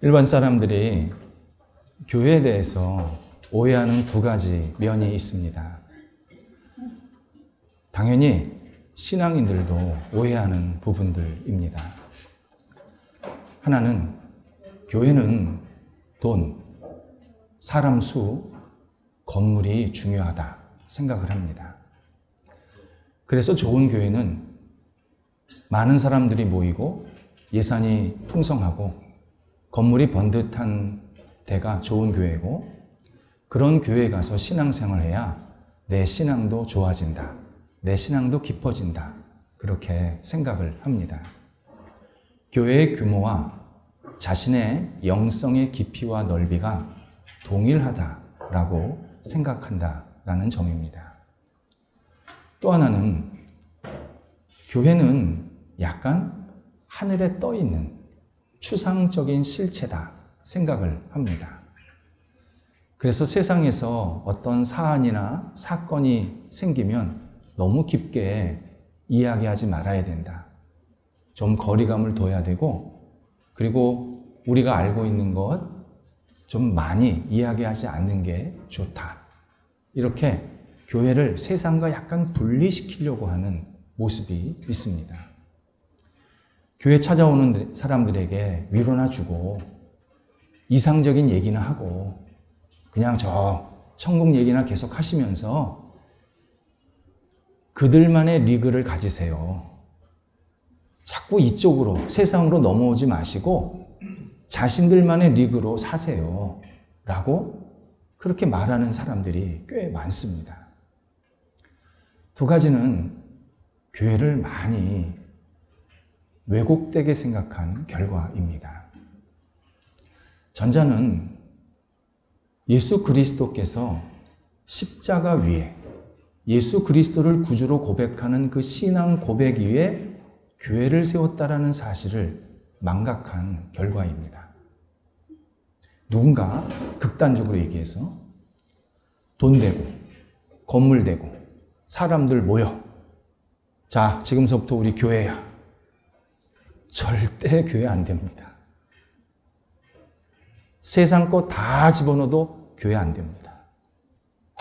일반 사람들이 교회에 대해서 오해하는 두 가지 면이 있습니다. 당연히 신앙인들도 오해하는 부분들입니다. 하나는 교회는 돈, 사람 수, 건물이 중요하다 생각을 합니다. 그래서 좋은 교회는 많은 사람들이 모이고 예산이 풍성하고 건물이 번듯한 데가 좋은 교회고, 그런 교회에 가서 신앙생활을 해야 내 신앙도 좋아진다, 내 신앙도 깊어진다, 그렇게 생각을 합니다. 교회의 규모와 자신의 영성의 깊이와 넓이가 동일하다라고 생각한다라는 점입니다. 또 하나는 교회는 약간 하늘에 떠 있는 추상적인 실체다 생각을 합니다. 그래서 세상에서 어떤 사안이나 사건이 생기면 너무 깊게 이야기하지 말아야 된다. 좀 거리감을 둬야 되고, 그리고 우리가 알고 있는 것 좀 많이 이야기하지 않는 게 좋다. 이렇게 교회를 세상과 약간 분리시키려고 하는 모습이 있습니다. 교회 찾아오는 사람들에게 위로나 주고 이상적인 얘기나 하고 그냥 저 천국 얘기나 계속 하시면서 그들만의 리그를 가지세요. 자꾸 이쪽으로, 세상으로 넘어오지 마시고 자신들만의 리그로 사세요. 라고 그렇게 말하는 사람들이 꽤 많습니다. 두 가지는 교회를 많이 왜곡되게 생각한 결과입니다. 전자는 예수 그리스도께서 십자가 위에 예수 그리스도를 구주로 고백하는 그 신앙 고백 위에 교회를 세웠다라는 사실을 망각한 결과입니다. 누군가 극단적으로 얘기해서 돈 되고 건물 되고 사람들 모여, 자 지금서부터 우리 교회야. 절대 교회 안 됩니다. 세상 거 다 집어넣어도 교회 안 됩니다.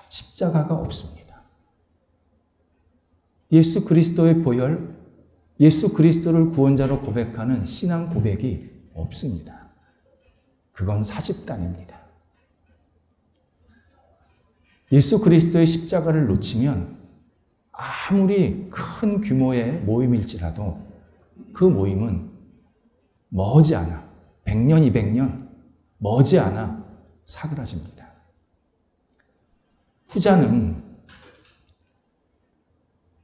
십자가가 없습니다. 예수 그리스도의 보혈, 예수 그리스도를 구원자로 고백하는 신앙 고백이 없습니다. 그건 사집단입니다. 예수 그리스도의 십자가를 놓치면 아무리 큰 규모의 모임일지라도 그 모임은 머지않아 100년, 200년 머지않아 사그라집니다. 후자는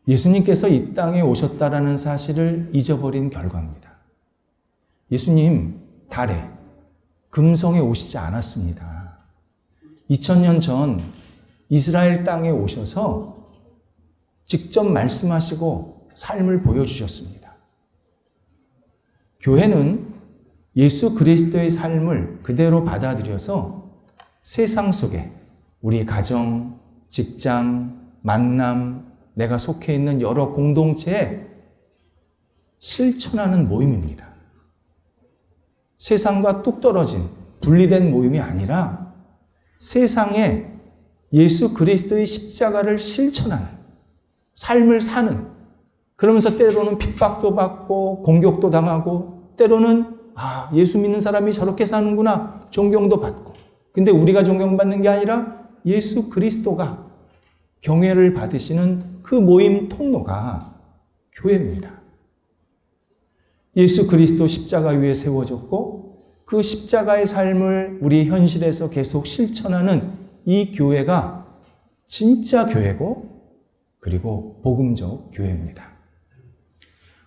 예수님께서 이 땅에 오셨다라는 사실을 잊어버린 결과입니다. 예수님 달에, 금성에 오시지 않았습니다. 2000년 전 이스라엘 땅에 오셔서 직접 말씀하시고 삶을 보여주셨습니다. 교회는 예수 그리스도의 삶을 그대로 받아들여서 세상 속에 우리 가정, 직장, 만남, 내가 속해 있는 여러 공동체에 실천하는 모임입니다. 세상과 뚝 떨어진 분리된 모임이 아니라 세상에 예수 그리스도의 십자가를 실천하는 삶을 사는, 그러면서 때로는 핍박도 받고 공격도 당하고 때로는 예수 믿는 사람이 저렇게 사는구나 존경도 받고, 근데 우리가 존경받는 게 아니라 예수 그리스도가 경외를 받으시는 그 모임 통로가 교회입니다. 예수 그리스도 십자가 위에 세워졌고 그 십자가의 삶을 우리 현실에서 계속 실천하는 이 교회가 진짜 교회고, 그리고 복음적 교회입니다.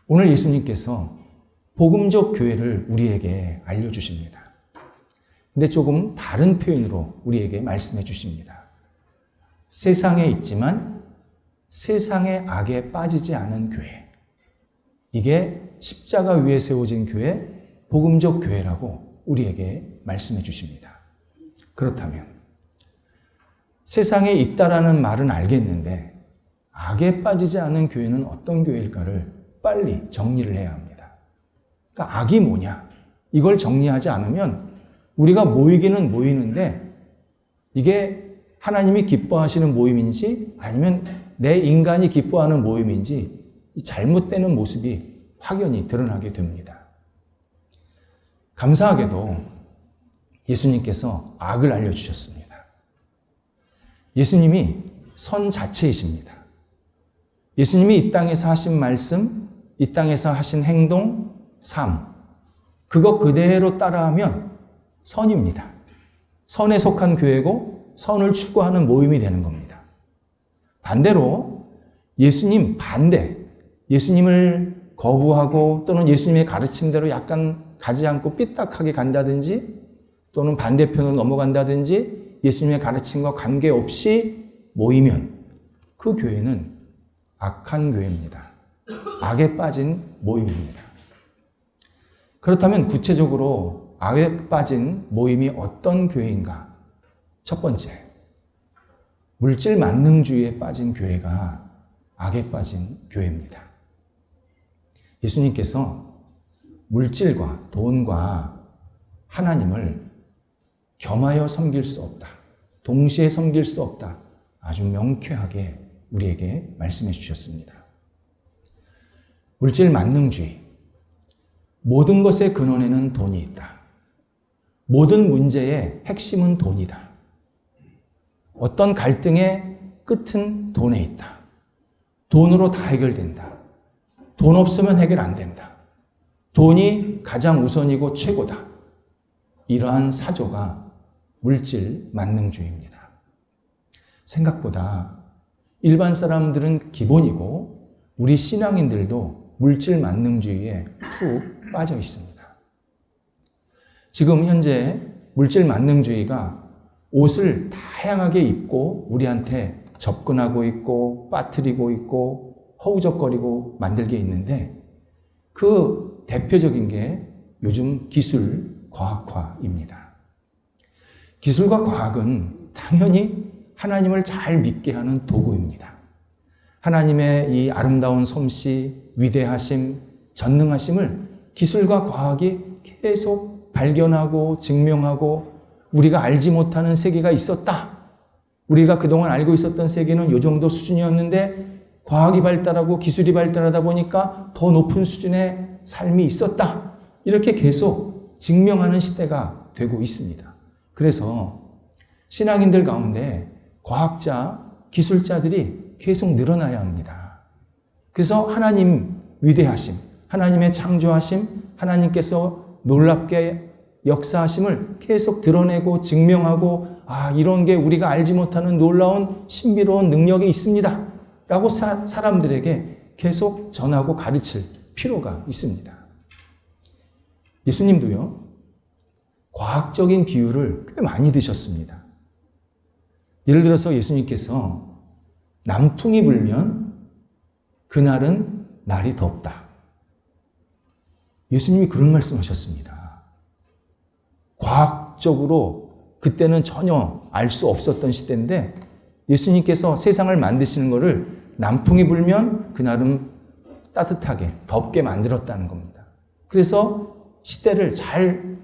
오늘 예수님께서 복음적 교회를 우리에게 알려주십니다. 근데 조금 다른 표현으로 우리에게 말씀해 주십니다. 세상에 있지만 세상의 악에 빠지지 않은 교회. 이게 십자가 위에 세워진 교회, 복음적 교회라고 우리에게 말씀해 주십니다. 그렇다면 세상에 있다라는 말은 알겠는데 악에 빠지지 않은 교회는 어떤 교회일까를 빨리 정리를 해야 합니다. 그러니까 악이 뭐냐? 이걸 정리하지 않으면 우리가 모이기는 모이는데 이게 하나님이 기뻐하시는 모임인지 아니면 내 인간이 기뻐하는 모임인지 이 잘못되는 모습이 확연히 드러나게 됩니다. 감사하게도 예수님께서 악을 알려주셨습니다. 예수님이 선 자체이십니다. 예수님이 이 땅에서 하신 말씀, 이 땅에서 하신 행동, 삶, 그거 그대로 따라하면 선입니다. 선에 속한 교회고 선을 추구하는 모임이 되는 겁니다. 반대로 예수님 반대, 예수님을 거부하고 또는 예수님의 가르침대로 약간 가지 않고 삐딱하게 간다든지 또는 반대편으로 넘어간다든지 예수님의 가르침과 관계없이 모이면 그 교회는 악한 교회입니다. 악에 빠진 모임입니다. 그렇다면 구체적으로 악에 빠진 모임이 어떤 교회인가? 첫 번째, 물질 만능주의에 빠진 교회가 악에 빠진 교회입니다. 예수님께서 물질과 돈과 하나님을 겸하여 섬길 수 없다. 동시에 섬길 수 없다. 아주 명쾌하게 우리에게 말씀해 주셨습니다. 물질 만능주의. 모든 것의 근원에는 돈이 있다. 모든 문제의 핵심은 돈이다. 어떤 갈등의 끝은 돈에 있다. 돈으로 다 해결된다. 돈 없으면 해결 안 된다. 돈이 가장 우선이고 최고다. 이러한 사조가 물질 만능주의입니다. 생각보다 일반 사람들은 기본이고 우리 신앙인들도 물질 만능주의에 푹 빠져 있습니다. 지금 현재 물질 만능주의가 옷을 다양하게 입고 우리한테 접근하고 있고 빠뜨리고 있고 허우적거리고 만들게 있는데 그 대표적인 게 요즘 기술 과학화입니다. 기술과 과학은 당연히 하나님을 잘 믿게 하는 도구입니다. 하나님의 이 아름다운 솜씨, 위대하심, 전능하심을 기술과 과학이 계속 발견하고 증명하고 우리가 알지 못하는 세계가 있었다. 우리가 그동안 알고 있었던 세계는 이 정도 수준이었는데 과학이 발달하고 기술이 발달하다 보니까 더 높은 수준의 삶이 있었다. 이렇게 계속 증명하는 시대가 되고 있습니다. 그래서 신앙인들 가운데 과학자, 기술자들이 계속 늘어나야 합니다. 그래서 하나님 위대하심, 하나님의 창조하심, 하나님께서 놀랍게 역사하심을 계속 드러내고 증명하고 이런 게 우리가 알지 못하는 놀라운 신비로운 능력이 있습니다. 라고 사람들에게 계속 전하고 가르칠 필요가 있습니다. 예수님도요, 과학적인 비유를 꽤 많이 드셨습니다. 예를 들어서 예수님께서 남풍이 불면 그날은 날이 덥다. 예수님이 그런 말씀하셨습니다. 과학적으로 그때는 전혀 알 수 없었던 시대인데 예수님께서 세상을 만드시는 것을 남풍이 불면 그날은 따뜻하게 덥게 만들었다는 겁니다. 그래서 시대를 잘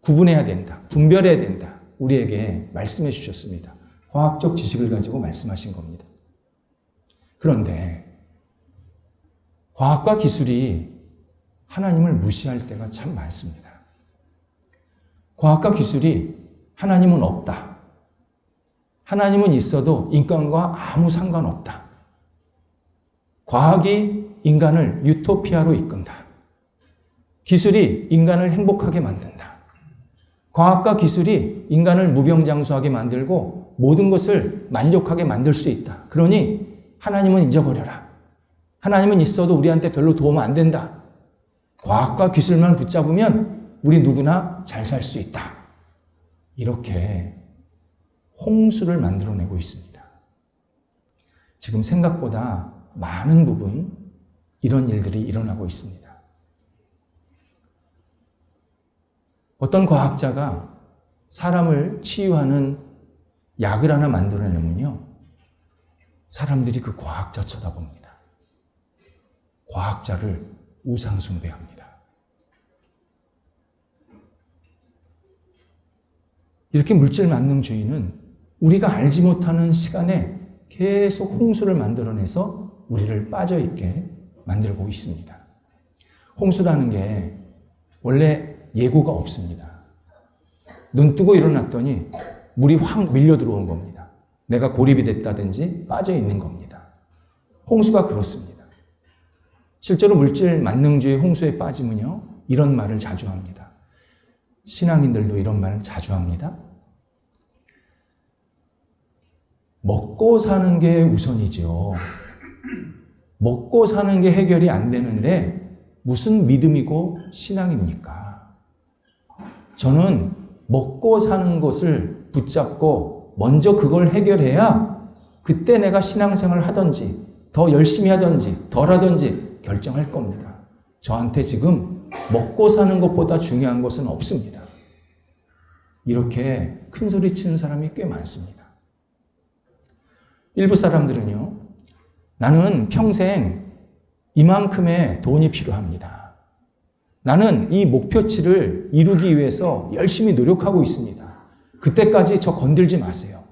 구분해야 된다. 분별해야 된다. 우리에게 말씀해 주셨습니다. 과학적 지식을 가지고 말씀하신 겁니다. 그런데 과학과 기술이 하나님을 무시할 때가 참 많습니다. 과학과 기술이 하나님은 없다. 하나님은 있어도 인간과 아무 상관없다. 과학이 인간을 유토피아로 이끈다. 기술이 인간을 행복하게 만든다. 과학과 기술이 인간을 무병장수하게 만들고 모든 것을 만족하게 만들 수 있다. 그러니 하나님은 잊어버려라. 하나님은 있어도 우리한테 별로 도움 안 된다. 과학과 기술만 붙잡으면 우리 누구나 잘 살 수 있다. 이렇게 홍수를 만들어내고 있습니다. 지금 생각보다 많은 부분 이런 일들이 일어나고 있습니다. 어떤 과학자가 사람을 치유하는 약을 하나 만들어내면요, 사람들이 그 과학자 쳐다봅니다. 과학자를 우상숭배합니다. 이렇게 물질 만능주의는 우리가 알지 못하는 시간에 계속 홍수를 만들어내서 우리를 빠져있게 만들고 있습니다. 홍수라는 게 원래 예고가 없습니다. 눈 뜨고 일어났더니 물이 확 밀려 들어온 겁니다. 내가 고립이 됐다든지 빠져있는 겁니다. 홍수가 그렇습니다. 실제로 물질 만능주의 홍수에 빠지면요, 이런 말을 자주 합니다. 신앙인들도 이런 말을 자주 합니다. 먹고 사는 게 우선이죠. 먹고 사는 게 해결이 안 되는데 무슨 믿음이고 신앙입니까? 저는 먹고 사는 것을 붙잡고 먼저 그걸 해결해야 그때 내가 신앙생활을 하든지 더 열심히 하든지 덜 하든지 결정할 겁니다. 저한테 지금 먹고 사는 것보다 중요한 것은 없습니다. 이렇게 큰 소리 치는 사람이 꽤 많습니다. 일부 사람들은요, 나는 평생 이만큼의 돈이 필요합니다. 나는 이 목표치를 이루기 위해서 열심히 노력하고 있습니다. 그때까지 저 건들지 마세요.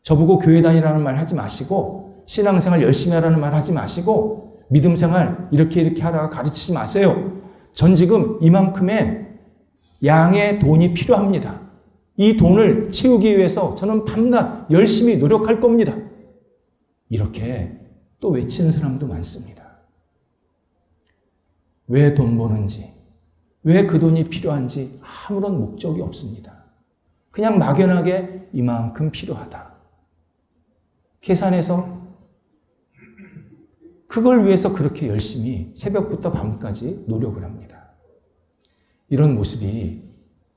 저보고 교회 다니라는 말 하지 마시고 신앙생활 열심히 하라는 말 하지 마시고 믿음생활 이렇게 하라고 가르치지 마세요. 전 지금 이만큼의 양의 돈이 필요합니다. 이 돈을 채우기 위해서 저는 밤낮 열심히 노력할 겁니다. 이렇게 또 외치는 사람도 많습니다. 왜 돈 버는지, 왜 그 돈이 필요한지 아무런 목적이 없습니다. 그냥 막연하게 이만큼 필요하다. 계산해서 그걸 위해서 그렇게 열심히 새벽부터 밤까지 노력을 합니다. 이런 모습이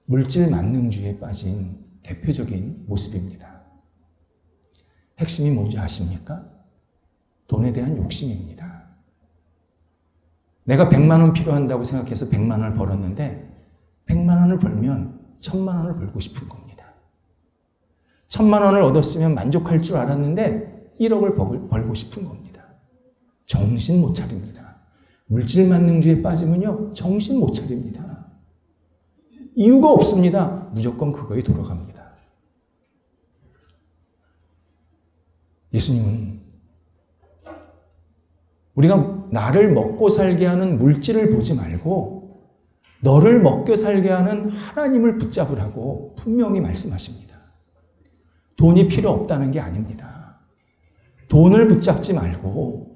물질 만능주의에 빠진 대표적인 모습입니다. 핵심이 뭔지 아십니까? 돈에 대한 욕심입니다. 내가 100만 원 필요한다고 생각해서 100만 원을 벌었는데 100만 원을 벌면 1000만 원을 벌고 싶은 겁니다. 1000만 원을 얻었으면 만족할 줄 알았는데 1억을 벌고 싶은 겁니다. 정신 못 차립니다. 물질 만능주의에 빠지면요, 정신 못 차립니다. 이유가 없습니다. 무조건 그거에 돌아갑니다. 예수님은 우리가 나를 먹고 살게 하는 물질을 보지 말고 너를 먹고 살게 하는 하나님을 붙잡으라고 분명히 말씀하십니다. 돈이 필요 없다는 게 아닙니다. 돈을 붙잡지 말고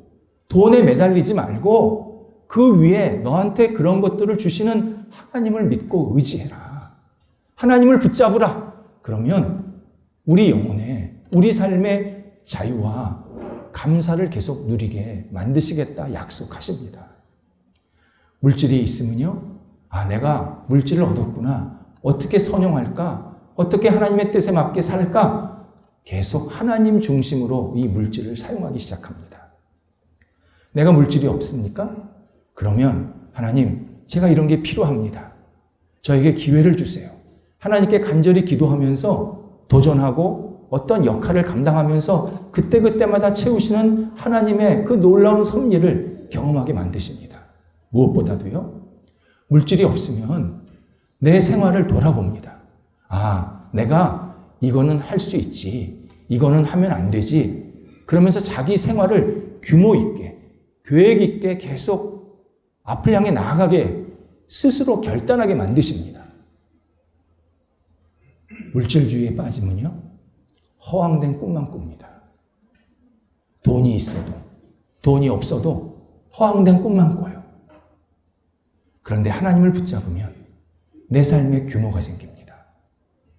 돈에 매달리지 말고 그 위에 너한테 그런 것들을 주시는 하나님을 믿고 의지해라. 하나님을 붙잡으라. 그러면 우리 영혼에 우리 삶의 자유와 감사를 계속 누리게 만드시겠다 약속하십니다. 물질이 있으면요, 내가 물질을 얻었구나. 어떻게 선용할까? 어떻게 하나님의 뜻에 맞게 살까? 계속 하나님 중심으로 이 물질을 사용하기 시작합니다. 내가 물질이 없습니까? 그러면 하나님, 제가 이런 게 필요합니다. 저에게 기회를 주세요. 하나님께 간절히 기도하면서 도전하고 어떤 역할을 감당하면서 그때그때마다 채우시는 하나님의 그 놀라운 섭리를 경험하게 만드십니다. 무엇보다도요, 물질이 없으면 내 생활을 돌아봅니다. 내가 이거는 할 수 있지, 이거는 하면 안 되지. 그러면서 자기 생활을 규모 있게, 계획 있게 계속 앞을 향해 나아가게 스스로 결단하게 만드십니다. 물질주의에 빠지면요, 허황된 꿈만 꿉니다. 돈이 있어도, 돈이 없어도 허황된 꿈만 꿔요. 그런데 하나님을 붙잡으면 내 삶에 규모가 생깁니다.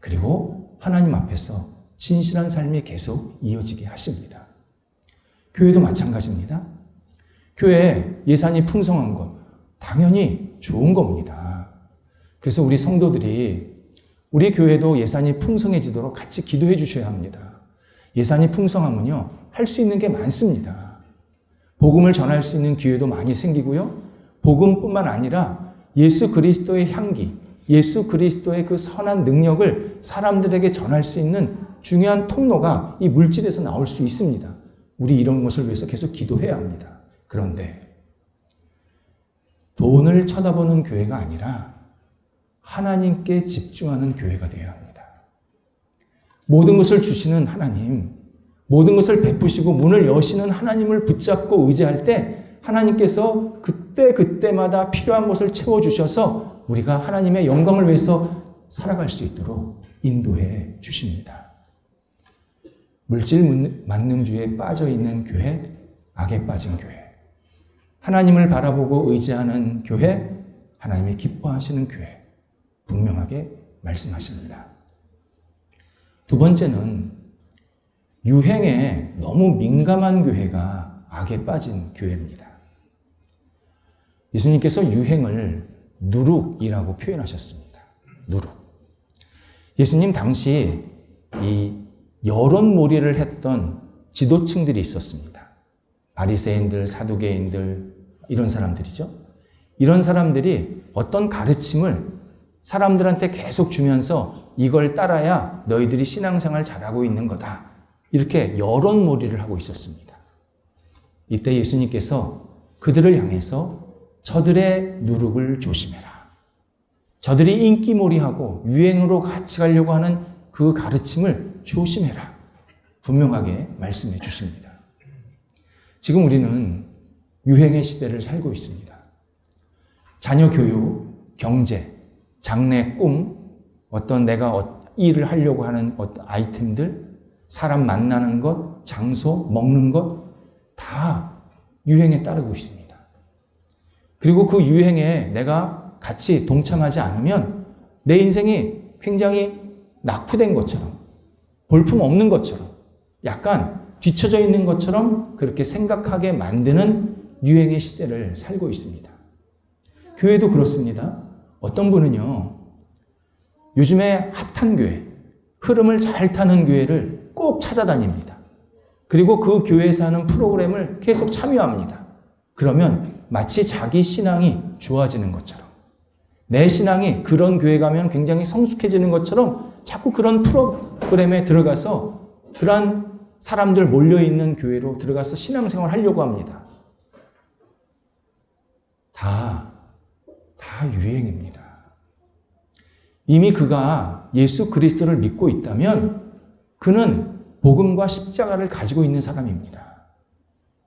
그리고 하나님 앞에서 진실한 삶이 계속 이어지게 하십니다. 교회도 마찬가지입니다. 교회에 예산이 풍성한 것, 당연히 좋은 겁니다. 그래서 우리 성도들이 우리 교회도 예산이 풍성해지도록 같이 기도해 주셔야 합니다. 예산이 풍성하면요, 할 수 있는 게 많습니다. 복음을 전할 수 있는 기회도 많이 생기고요. 복음뿐만 아니라 예수 그리스도의 향기, 예수 그리스도의 그 선한 능력을 사람들에게 전할 수 있는 중요한 통로가 이 물질에서 나올 수 있습니다. 우리 이런 것을 위해서 계속 기도해야 합니다. 그런데 돈을 쳐다보는 교회가 아니라 하나님께 집중하는 교회가 되어야 합니다. 모든 것을 주시는 하나님, 모든 것을 베푸시고 문을 여시는 하나님을 붙잡고 의지할 때 하나님께서 그때마다 필요한 것을 채워주셔서 우리가 하나님의 영광을 위해서 살아갈 수 있도록 인도해 주십니다. 물질 만능주의에 빠져있는 교회, 악에 빠진 교회, 하나님을 바라보고 의지하는 교회, 하나님이 기뻐하시는 교회, 분명하게 말씀하십니다. 두 번째는 유행에 너무 민감한 교회가 악에 빠진 교회입니다. 예수님께서 유행을 누룩이라고 표현하셨습니다. 누룩. 예수님 당시 이 여론몰이를 했던 지도층들이 있었습니다. 바리새인들, 사두개인들 이런 사람들이죠. 이런 사람들이 어떤 가르침을 사람들한테 계속 주면서 이걸 따라야 너희들이 신앙생활 잘하고 있는 거다. 이렇게 여론몰이를 하고 있었습니다. 이때 예수님께서 그들을 향해서 저들의 누룩을 조심해라. 저들이 인기몰이하고 유행으로 같이 가려고 하는 그 가르침을 조심해라. 분명하게 말씀해 주십니다. 지금 우리는 유행의 시대를 살고 있습니다. 자녀 교육, 경제, 장래 꿈, 어떤 내가 일을 하려고 하는 어떤 아이템들, 사람 만나는 것, 장소, 먹는 것, 다 유행에 따르고 있습니다. 그리고 그 유행에 내가 같이 동참하지 않으면 내 인생이 굉장히 낙후된 것처럼, 볼품 없는 것처럼, 약간 뒤처져 있는 것처럼 그렇게 생각하게 만드는 유행의 시대를 살고 있습니다. 교회도 그렇습니다. 어떤 분은요, 요즘에 핫한 교회, 흐름을 잘 타는 교회를 꼭 찾아다닙니다. 그리고 그 교회에서 하는 프로그램을 계속 참여합니다. 그러면 마치 자기 신앙이 좋아지는 것처럼, 내 신앙이 그런 교회 가면 굉장히 성숙해지는 것처럼 자꾸 그런 프로그램에 들어가서 그러한 사람들 몰려있는 교회로 들어가서 신앙생활 하려고 합니다. 다 유행입니다. 이미 그가 예수 그리스도를 믿고 있다면 그는 복음과 십자가를 가지고 있는 사람입니다.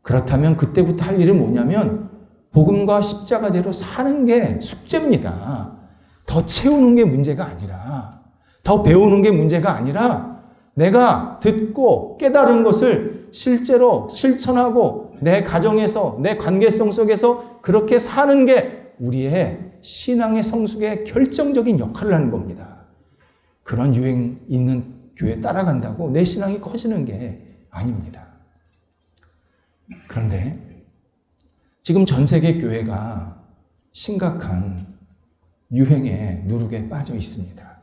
그렇다면 그때부터 할 일은 뭐냐면 복음과 십자가대로 사는 게 숙제입니다. 더 채우는 게 문제가 아니라, 더 배우는 게 문제가 아니라 내가 듣고 깨달은 것을 실제로 실천하고 내 가정에서, 내 관계성 속에서 그렇게 사는 게 우리의 신앙의 성숙에 결정적인 역할을 하는 겁니다. 그런 유행 있는 교회 따라간다고 내 신앙이 커지는 게 아닙니다. 그런데 지금 전 세계 교회가 심각한 유행의 누룩에 빠져 있습니다.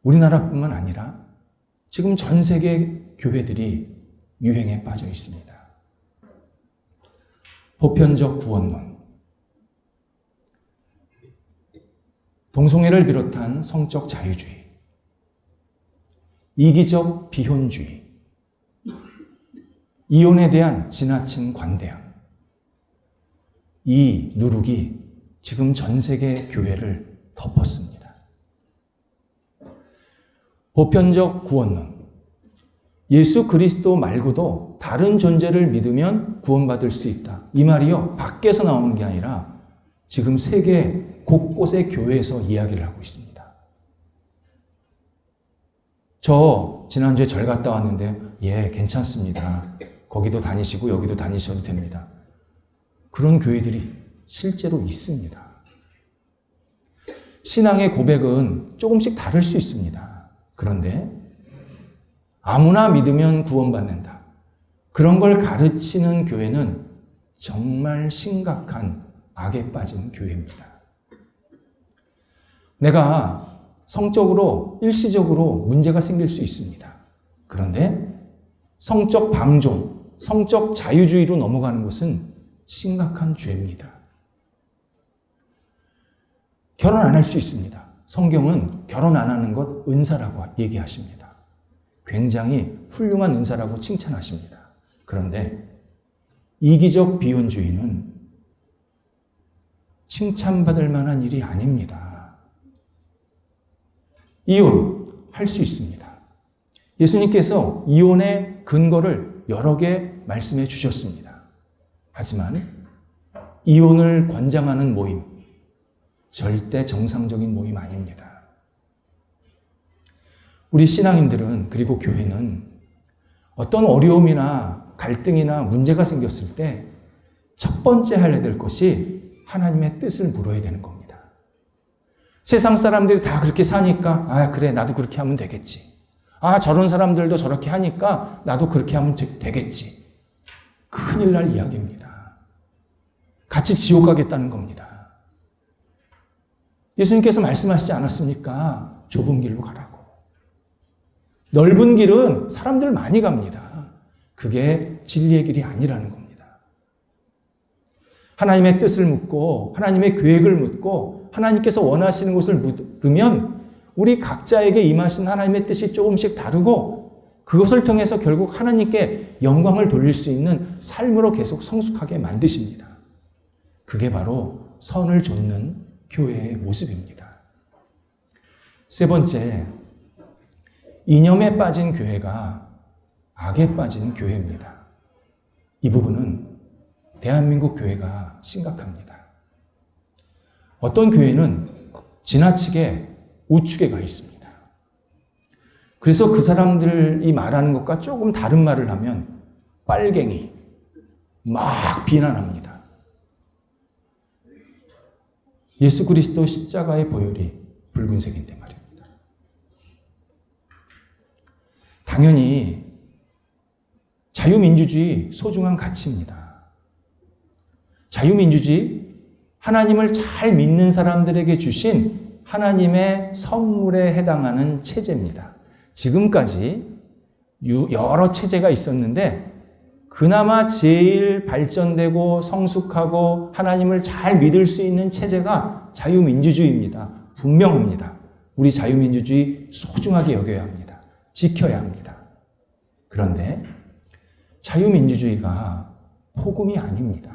우리나라뿐만 아니라 지금 전 세계 교회들이 유행에 빠져 있습니다. 보편적 구원론, 동성애를 비롯한 성적 자유주의, 이기적 비혼주의, 이혼에 대한 지나친 관대함, 이 누룩이 지금 전 세계 교회를 덮었습니다. 보편적 구원론, 예수 그리스도 말고도 다른 존재를 믿으면 구원받을 수 있다. 이 말이요, 밖에서 나오는 게 아니라 지금 세계 곳곳의 교회에서 이야기를 하고 있습니다. 저 지난주에 절 갔다 왔는데 예, 괜찮습니다. 거기도 다니시고 여기도 다니셔도 됩니다. 그런 교회들이 실제로 있습니다. 신앙의 고백은 조금씩 다를 수 있습니다. 그런데 아무나 믿으면 구원받는다. 그런 걸 가르치는 교회는 정말 심각한 악에 빠진 교회입니다. 내가 성적으로 일시적으로 문제가 생길 수 있습니다. 그런데 성적 방종, 성적 자유주의로 넘어가는 것은 심각한 죄입니다. 결혼 안 할 수 있습니다. 성경은 결혼 안 하는 것 은사라고 얘기하십니다. 굉장히 훌륭한 은사라고 칭찬하십니다. 그런데 이기적 비혼주의는 칭찬받을 만한 일이 아닙니다. 이혼할 수 있습니다. 예수님께서 이혼의 근거를 여러 개 말씀해 주셨습니다. 하지만 이혼을 권장하는 모임, 절대 정상적인 모임 아닙니다. 우리 신앙인들은, 그리고 교회는 어떤 어려움이나 갈등이나 문제가 생겼을 때 첫 번째 해야 될 것이 하나님의 뜻을 물어야 되는 겁니다. 세상 사람들이 다 그렇게 사니까 그래 나도 그렇게 하면 되겠지. 저런 사람들도 저렇게 하니까 나도 그렇게 하면 되겠지. 큰일 날 이야기입니다. 같이 지옥 가겠다는 겁니다. 예수님께서 말씀하시지 않았습니까? 좁은 길로 가라고. 넓은 길은 사람들 많이 갑니다. 그게 진리의 길이 아니라는 겁니다. 하나님의 뜻을 묻고 하나님의 계획을 묻고 하나님께서 원하시는 것을 물으면 우리 각자에게 임하신 하나님의 뜻이 조금씩 다르고 그것을 통해서 결국 하나님께 영광을 돌릴 수 있는 삶으로 계속 성숙하게 만드십니다. 그게 바로 선을 좇는 교회의 모습입니다. 세 번째, 이념에 빠진 교회가 악에 빠진 교회입니다. 이 부분은 대한민국 교회가 심각합니다. 어떤 교회는 지나치게 우측에 가 있습니다. 그래서 그 사람들이 말하는 것과 조금 다른 말을 하면 빨갱이, 막 비난합니다. 예수 그리스도 십자가의 보혈이 붉은색인데 말입니다. 당연히 자유민주주의 소중한 가치입니다. 자유민주주의, 하나님을 잘 믿는 사람들에게 주신 하나님의 선물에 해당하는 체제입니다. 지금까지 여러 체제가 있었는데 그나마 제일 발전되고 성숙하고 하나님을 잘 믿을 수 있는 체제가 자유민주주의입니다. 분명합니다. 우리 자유민주주의 소중하게 여겨야 합니다. 지켜야 합니다. 그런데 자유민주주의가 복음이 아닙니다.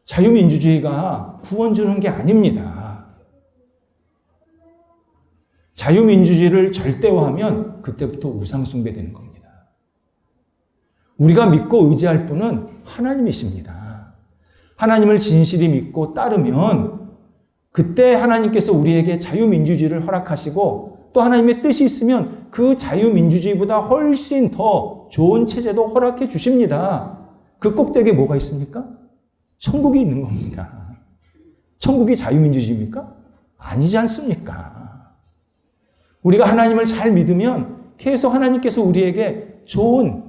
자유민주주의가 구원 주는 게 아닙니다. 자유민주주의를 절대화하면 그때부터 우상숭배되는 겁니다. 우리가 믿고 의지할 분은 하나님이십니다. 하나님을 진실히 믿고 따르면 그때 하나님께서 우리에게 자유민주주의를 허락하시고 또 하나님의 뜻이 있으면 그 자유민주주의보다 훨씬 더 좋은 체제도 허락해 주십니다. 그 꼭대기에 뭐가 있습니까? 천국이 있는 겁니다. 천국이 자유민주주의입니까? 아니지 않습니까? 우리가 하나님을 잘 믿으면 계속 하나님께서 우리에게 좋은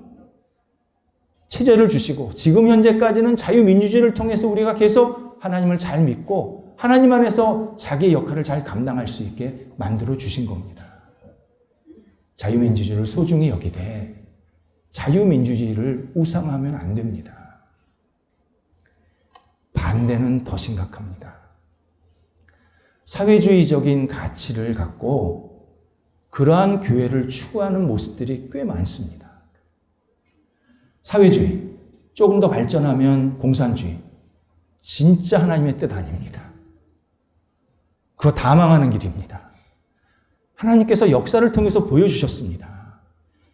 체제를 주시고 지금 현재까지는 자유민주주의를 통해서 우리가 계속 하나님을 잘 믿고 하나님 안에서 자기의 역할을 잘 감당할 수 있게 만들어 주신 겁니다. 자유민주주의를 소중히 여기되 자유민주주의를 우상화하면 안 됩니다. 반대는 더 심각합니다. 사회주의적인 가치를 갖고 그러한 교회를 추구하는 모습들이 꽤 많습니다. 사회주의, 조금 더 발전하면 공산주의, 진짜 하나님의 뜻 아닙니다. 그거 다 망하는 길입니다. 하나님께서 역사를 통해서 보여주셨습니다.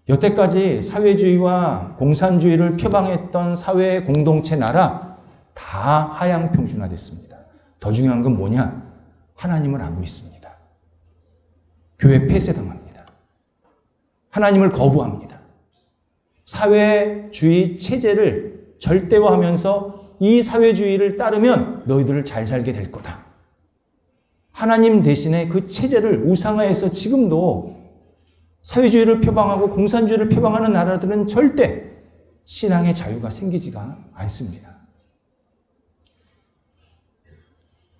여태까지 사회주의와 공산주의를 표방했던 사회 공동체 나라 다 하향평준화됐습니다. 더 중요한 건 뭐냐? 하나님을 안 믿습니다. 교회 폐쇄당합니다. 하나님을 거부합니다. 사회주의 체제를 절대화하면서 이 사회주의를 따르면 너희들을 잘 살게 될 거다. 하나님 대신에 그 체제를 우상화해서 지금도 사회주의를 표방하고 공산주의를 표방하는 나라들은 절대 신앙의 자유가 생기지가 않습니다.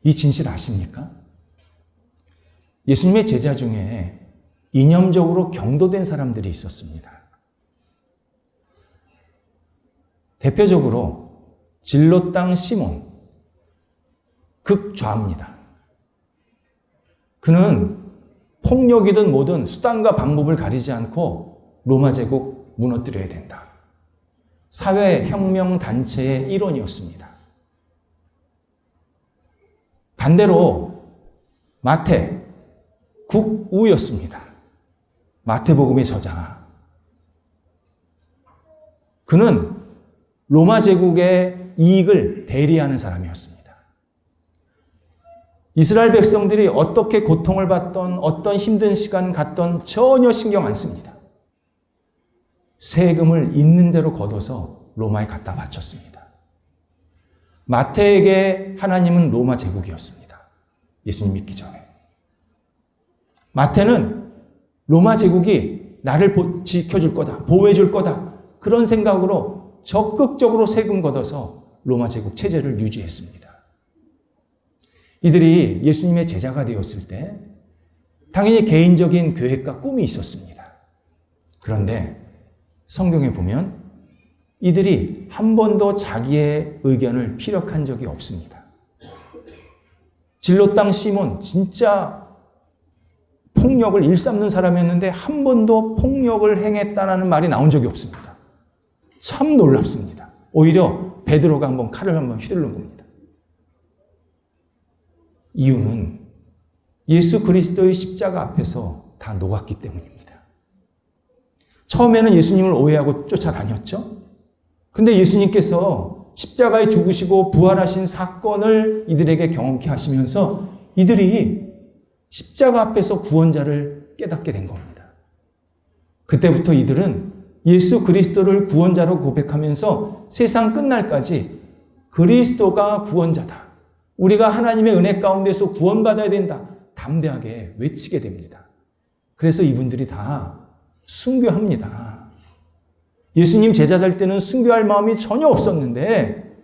이 진실 아십니까? 예수님의 제자 중에 이념적으로 경도된 사람들이 있었습니다. 대표적으로 진로 땅 시몬, 극좌입니다. 그는 폭력이든 뭐든 수단과 방법을 가리지 않고 로마 제국 무너뜨려야 된다. 사회혁명단체의 일원이었습니다. 반대로 마태, 국우였습니다. 마태복음의 저자. 그는 로마 제국의 이익을 대리하는 사람이었습니다. 이스라엘 백성들이 어떻게 고통을 받던 어떤 힘든 시간 갔던 전혀 신경 안 씁니다. 세금을 있는 대로 걷어서 로마에 갖다 바쳤습니다. 마태에게 하나님은 로마 제국이었습니다. 예수님 믿기 전에. 마태는 로마 제국이 나를 지켜줄 거다, 보호해줄 거다, 그런 생각으로 적극적으로 세금 걷어서 로마 제국 체제를 유지했습니다. 이들이 예수님의 제자가 되었을 때 당연히 개인적인 계획과 꿈이 있었습니다. 그런데 성경에 보면 이들이 한 번도 자기의 의견을 피력한 적이 없습니다. 진로 땅 시몬 진짜 폭력을 일삼는 사람이었는데 한 번도 폭력을 행했다라는 말이 나온 적이 없습니다. 참 놀랍습니다. 오히려 베드로가 칼을 한번 휘두른 겁니다. 이유는 예수 그리스도의 십자가 앞에서 다 녹았기 때문입니다. 처음에는 예수님을 오해하고 쫓아다녔죠. 근데 예수님께서 십자가에 죽으시고 부활하신 사건을 이들에게 경험케 하시면서 이들이 십자가 앞에서 구원자를 깨닫게 된 겁니다. 그때부터 이들은 예수 그리스도를 구원자로 고백하면서 세상 끝날까지 그리스도가 구원자다, 우리가 하나님의 은혜 가운데서 구원받아야 된다, 담대하게 외치게 됩니다. 그래서 이분들이 다 순교합니다. 예수님 제자 될 때는 순교할 마음이 전혀 없었는데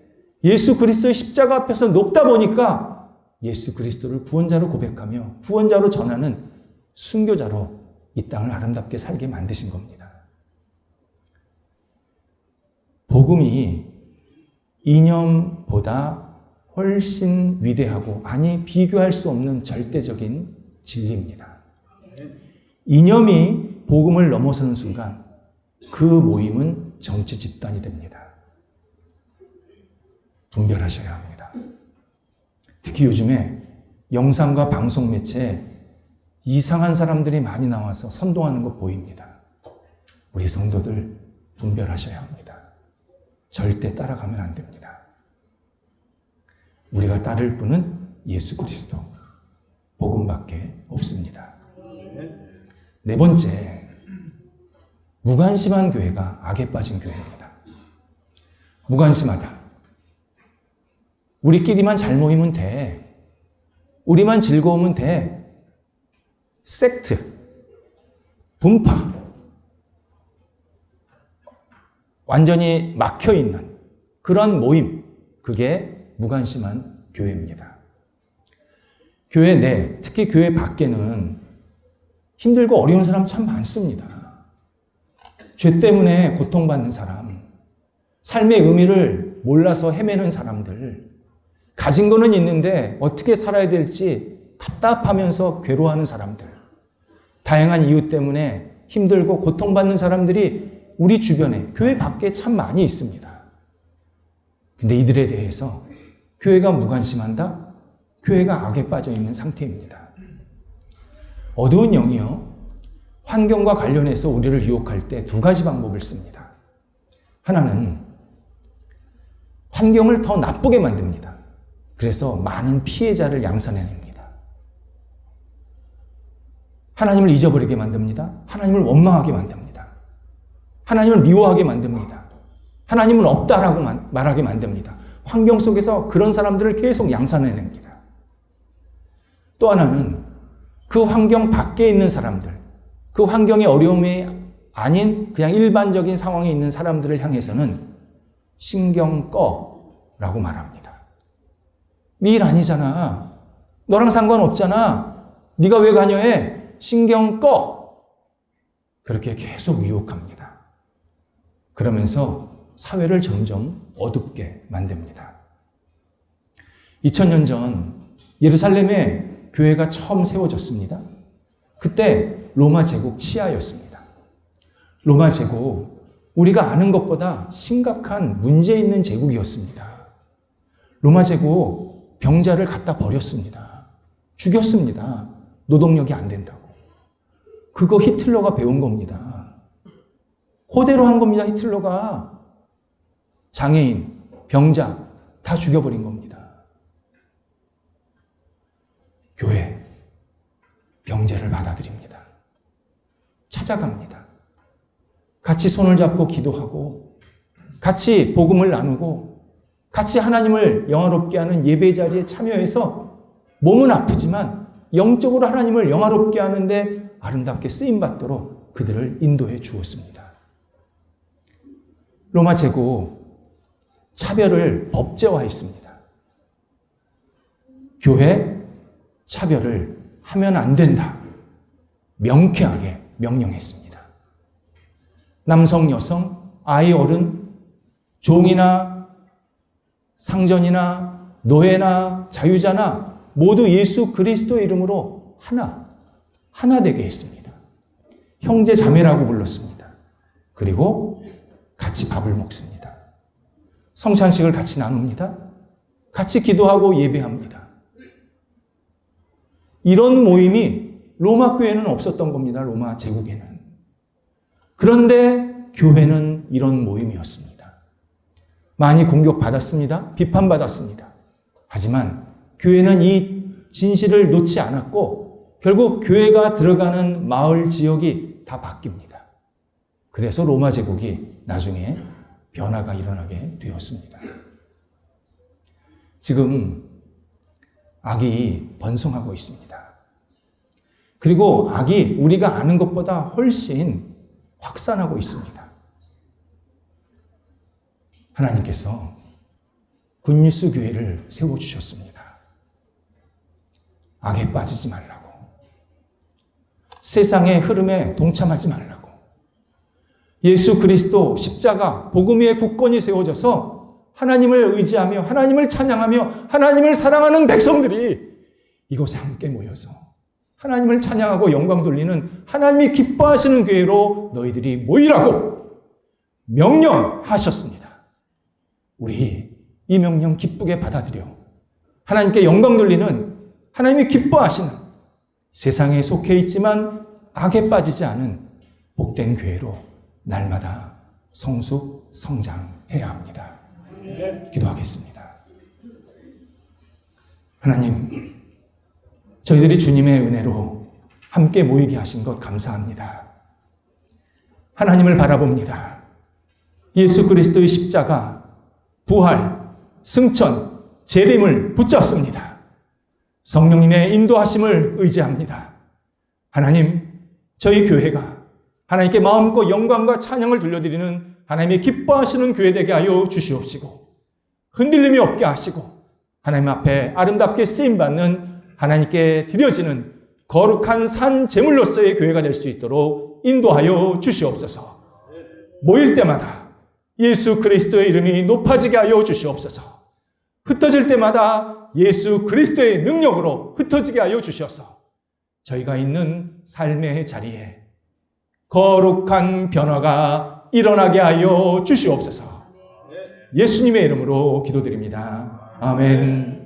예수 그리스도의 십자가 앞에서 녹다 보니까 예수 그리스도를 구원자로 고백하며 구원자로 전하는 순교자로 이 땅을 아름답게 살게 만드신 겁니다. 복음이 이념보다 훨씬 위대하고 비교할 수 없는 절대적인 진리입니다. 이념이 복음을 넘어서는 순간 그 모임은 정치 집단이 됩니다. 분별하셔야 합니다. 특히 요즘에 영상과 방송 매체에 이상한 사람들이 많이 나와서 선동하는 거 보입니다. 우리 성도들 분별하셔야 합니다. 절대 따라가면 안 됩니다. 우리가 따를 분은 예수 그리스도, 복음밖에 없습니다. 네 번째, 무관심한 교회가 악에 빠진 교회입니다. 무관심하다. 우리끼리만 잘 모이면 돼. 우리만 즐거우면 돼. 섹트, 분파, 완전히 막혀있는 그런 모임, 그게 무관심한 교회입니다. 교회 내, 특히 교회 밖에는 힘들고 어려운 사람 참 많습니다. 죄 때문에 고통받는 사람, 삶의 의미를 몰라서 헤매는 사람들, 가진 거는 있는데 어떻게 살아야 될지 답답하면서 괴로워하는 사람들, 다양한 이유 때문에 힘들고 고통받는 사람들이 우리 주변에, 교회 밖에 참 많이 있습니다. 근데 이들에 대해서 교회가 무관심한다? 교회가 악에 빠져 있는 상태입니다. 어두운 영이요, 환경과 관련해서 우리를 유혹할 때 두 가지 방법을 씁니다. 하나는 환경을 더 나쁘게 만듭니다. 그래서 많은 피해자를 양산해냅니다. 하나님을 잊어버리게 만듭니다. 하나님을 원망하게 만듭니다. 하나님을 미워하게 만듭니다. 하나님은 없다라고 말하게 만듭니다. 환경 속에서 그런 사람들을 계속 양산해냅니다. 또 하나는 그 환경 밖에 있는 사람들, 그 환경의 어려움이 아닌 그냥 일반적인 상황에 있는 사람들을 향해서는 신경 꺼라고 말합니다. 네 일 아니잖아. 너랑 상관없잖아. 네가 왜 관여해? 신경 꺼. 그렇게 계속 유혹합니다. 그러면서 사회를 점점 어둡게 만듭니다. 2000년 전 예루살렘에 교회가 처음 세워졌습니다. 그때 로마 제국 치하였습니다. 로마 제국, 우리가 아는 것보다 심각한 문제 있는 제국이었습니다. 로마 제국 병자를 갖다 버렸습니다. 죽였습니다. 노동력이 안 된다고. 그거 히틀러가 배운 겁니다. 그대로 한 겁니다. 히틀러가. 장애인, 병자 다 죽여버린 겁니다. 교회, 병자를 받아들입니다. 찾아갑니다. 같이 손을 잡고 기도하고 같이 복음을 나누고 같이 하나님을 영화롭게 하는 예배 자리에 참여해서 몸은 아프지만 영적으로 하나님을 영화롭게 하는데 아름답게 쓰임받도록 그들을 인도해 주었습니다. 로마 제국 차별을 법제화했습니다. 교회 차별을 하면 안 된다. 명쾌하게 명령했습니다. 남성, 여성, 아이, 어른, 종이나 상전이나 노예나 자유자나 모두 예수 그리스도의 이름으로 하나 되게 했습니다. 형제 자매라고 불렀습니다. 그리고 같이 밥을 먹습니다. 성찬식을 같이 나눕니다. 같이 기도하고 예배합니다. 이런 모임이 로마 교회는 없었던 겁니다. 로마 제국에는. 그런데 교회는 이런 모임이었습니다. 많이 공격받았습니다. 비판받았습니다. 하지만 교회는 이 진실을 놓지 않았고 결국 교회가 들어가는 마을 지역이 다 바뀝니다. 그래서 로마 제국이 나중에 변화가 일어나게 되었습니다. 지금 악이 번성하고 있습니다. 그리고 악이 우리가 아는 것보다 훨씬 확산하고 있습니다. 하나님께서 굿뉴스 교회를 세워주셨습니다. 악에 빠지지 말라고. 세상의 흐름에 동참하지 말라고. 예수 그리스도 십자가 복음 위에 굳건히 세워져서 하나님을 의지하며 하나님을 찬양하며 하나님을 사랑하는 백성들이 이곳에 함께 모여서 하나님을 찬양하고 영광 돌리는 하나님이 기뻐하시는 교회로 너희들이 모이라고 명령하셨습니다. 우리 이 명령 기쁘게 받아들여 하나님께 영광 돌리는 하나님이 기뻐하시는 세상에 속해 있지만 악에 빠지지 않은 복된 교회로 날마다 성숙 성장해야 합니다. 기도하겠습니다. 하나님, 저희들이 주님의 은혜로 함께 모이게 하신 것 감사합니다. 하나님을 바라봅니다. 예수 그리스도의 십자가, 부활, 승천, 재림을 붙잡습니다. 성령님의 인도하심을 의지합니다. 하나님, 저희 교회가 하나님께 마음껏 영광과 찬양을 들려드리는 하나님의 기뻐하시는 교회 되게 하여 주시옵시고 흔들림이 없게 하시고 하나님 앞에 아름답게 쓰임받는 하나님께 드려지는 거룩한 산 제물로서의 교회가 될 수 있도록 인도하여 주시옵소서. 모일 때마다 예수 그리스도의 이름이 높아지게 하여 주시옵소서. 흩어질 때마다 예수 그리스도의 능력으로 흩어지게 하여 주셔서 저희가 있는 삶의 자리에 거룩한 변화가 일어나게 하여 주시옵소서. 예수님의 이름으로 기도드립니다. 아멘.